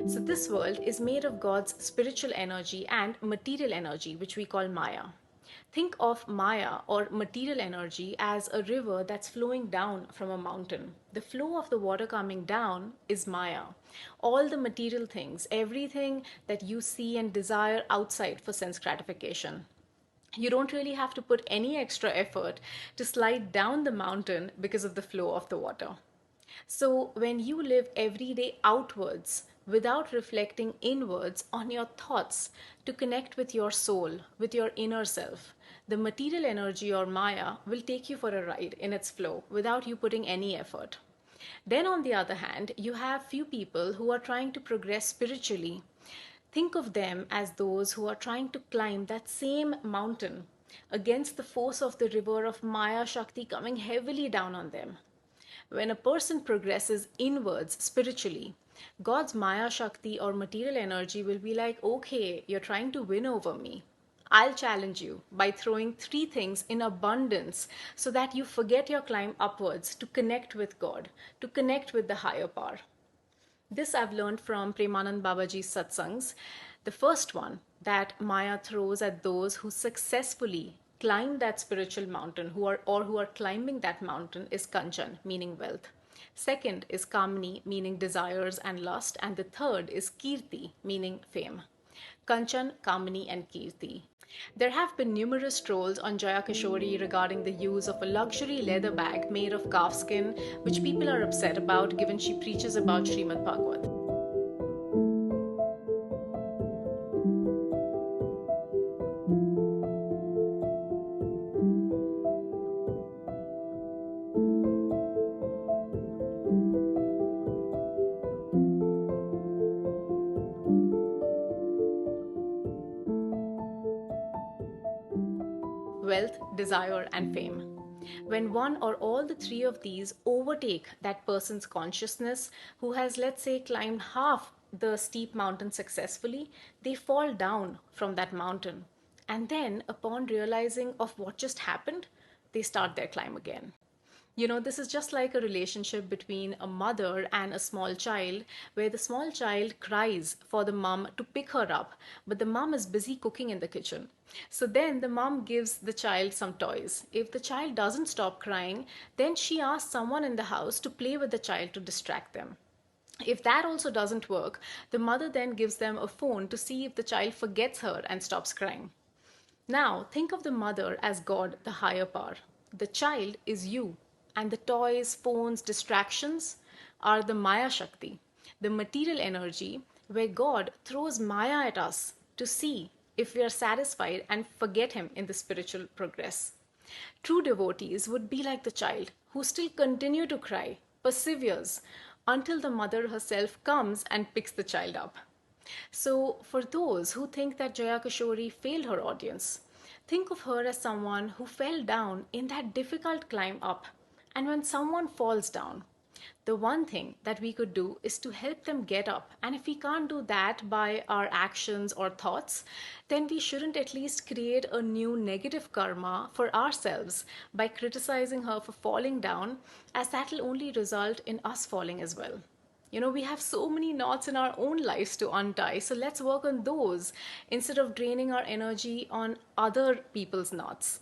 So, this world is made of God's spiritual energy and material energy, which we call Maya. Think of Maya or material energy as a river that's flowing down from a mountain. The flow of the water coming down is Maya. All the material things, everything that you see and desire outside for sense gratification. You don't really have to put any extra effort to slide down the mountain because of the flow of the water. So, when you live every day outwards without reflecting inwards on your thoughts to connect with your soul, with your inner self, the material energy or Maya will take you for a ride in its flow without you putting any effort. Then, on the other hand, you have few people who are trying to progress spiritually. Think of them as those who are trying to climb that same mountain against the force of the river of Maya Shakti coming heavily down on them. When a person progresses inwards spiritually, God's Maya Shakti or material energy will be like, okay, you're trying to win over me. I'll challenge you by throwing three things in abundance so that you forget your climb upwards to connect with God, to connect with the higher power. This I've learned from Premanand Babaji's satsangs. The first one that Maya throws at those who successfully climb that spiritual mountain who are climbing that mountain is Kanchan, meaning wealth. Second is Kamini, meaning desires and lust, and the third is Kirti, meaning fame. Kanchan, Kamini, and Kirti. There have been numerous trolls on Jaya Kishori regarding the use of a luxury leather bag made of calf skin, which people are upset about given she preaches about Srimad Bhagavad. Wealth, desire, and fame. When one or all the three of these overtake that person's consciousness, who has, let's say, climbed half the steep mountain successfully, they fall down from that mountain. And then, upon realizing of what just happened, they start their climb again. This is just like a relationship between a mother and a small child, where the small child cries for the mom to pick her up, but the mom is busy cooking in the kitchen. So then the mom gives the child some toys. If the child doesn't stop crying, then she asks someone in the house to play with the child to distract them. If that also doesn't work, the mother then gives them a phone to see if the child forgets her and stops crying. Now, think of the mother as God, the higher power. The child is you, and the toys, phones, distractions are the Maya Shakti, the material energy where God throws Maya at us to see if we are satisfied and forget Him in the spiritual progress. True devotees would be like the child who still continue to cry, perseveres until the mother herself comes and picks the child up. So, for those who think that Jaya Kishori failed her audience, think of her as someone who fell down in that difficult climb up. And when someone falls down, the one thing that we could do is to help them get up. And if we can't do that by our actions or thoughts, then we shouldn't at least create a new negative karma for ourselves by criticizing her for falling down, as that will only result in us falling as well. We have so many knots in our own lives to untie, so let's work on those instead of draining our energy on other people's knots.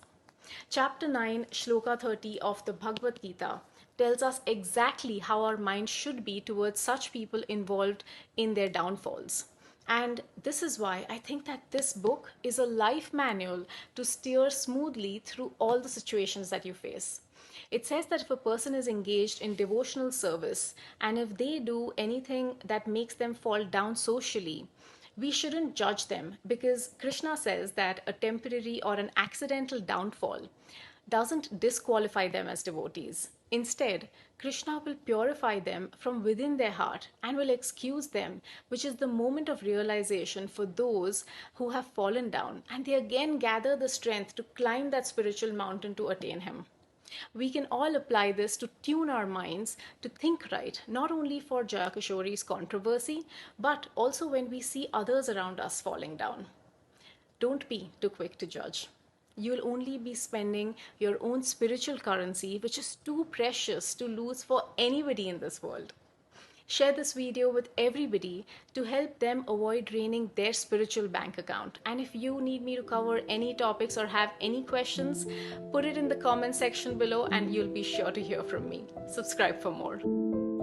Chapter 9, Shloka 30 of the Bhagavad Gita tells us exactly how our mind should be towards such people involved in their downfalls. And this is why I think that this book is a life manual to steer smoothly through all the situations that you face. It says that if a person is engaged in devotional service and if they do anything that makes them fall down socially, we shouldn't judge them, because Krishna says that a temporary or an accidental downfall doesn't disqualify them as devotees. Instead, Krishna will purify them from within their heart and will excuse them, which is the moment of realization for those who have fallen down, and they again gather the strength to climb that spiritual mountain to attain Him. We can all apply this to tune our minds to think right, not only for Jaya Kishori's controversy, but also when we see others around us falling down. Don't be too quick to judge. You'll only be spending your own spiritual currency, which is too precious to lose for anybody in this world. Share this video with everybody to help them avoid draining their spiritual bank account. And if you need me to cover any topics or have any questions, put it in the comment section below and you'll be sure to hear from me. Subscribe for more.